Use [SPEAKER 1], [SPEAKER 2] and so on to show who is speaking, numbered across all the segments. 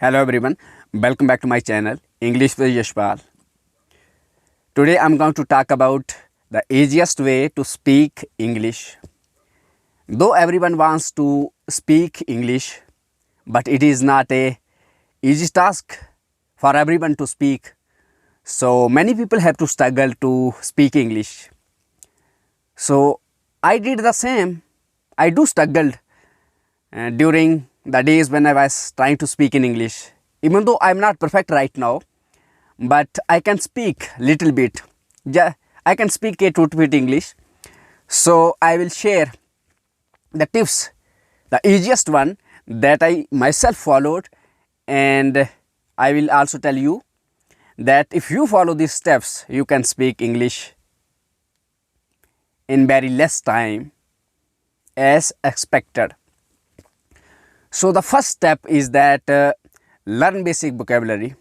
[SPEAKER 1] Hello everyone, welcome back to my channel English with Yashpal. Today I'm going to talk about the easiest way to speak English. Though everyone wants to speak English, but it is not a easy task for everyone to speak. So many people have to struggle to speak English. So I did the same. I do struggled during the days when I was trying to speak in English. Even though I'm not perfect right now, but I can speak little bit. I can speak a little bit English. So I will share the tips, the easiest one that I myself followed, and I will also tell you that if you follow these steps, you can speak English in very less time as expected. So the first step is that learn basic vocabulary.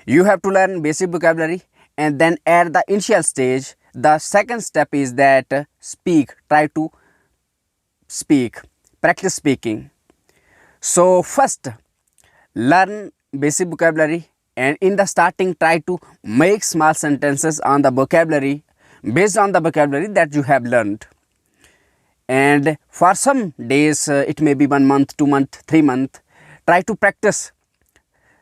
[SPEAKER 1] You have to learn basic vocabulary, and then at the initial stage, the second step is that try to speak, practice speaking. So first learn basic vocabulary, and in the starting try to make small sentences on the vocabulary, based on the vocabulary that you have learned. And for some days, it may be 1 month, 2 month, 3 month, try to practice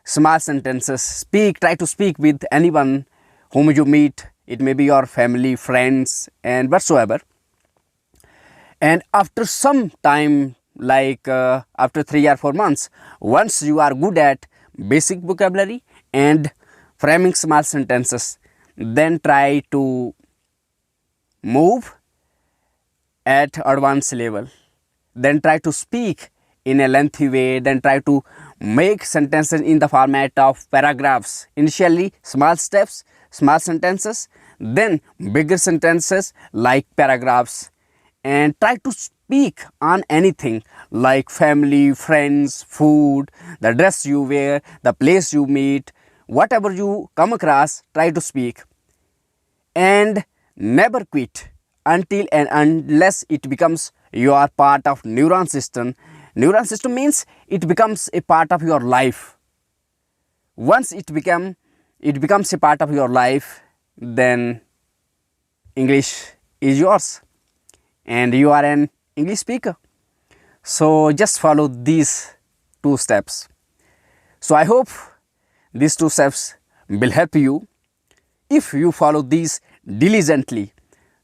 [SPEAKER 1] small sentences. Try to speak with anyone whom you meet. It may be your family, friends, and whatsoever. And after some time, like after 3 or 4 months, once you are good at basic vocabulary and framing small sentences, then try to move at advanced level. Then try to speak in a lengthy way. Then try to make sentences in the format of paragraphs. Initially small steps, small sentences, then bigger sentences like paragraphs. And try to speak on anything like family, friends, food, the dress you wear, the place you meet, whatever you come across, try to speak. And never quit until and unless it becomes your part of neuron system. Neuron system means it becomes a part of your life. Once it becomes a part of your life, then English is yours and you are an English speaker. So just follow these 2 steps. So I hope these 2 steps will help you if you follow these diligently.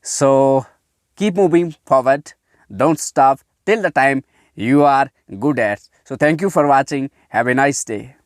[SPEAKER 1] So keep moving forward, don't stop till the time you are good at. So thank you for watching. Have a nice day.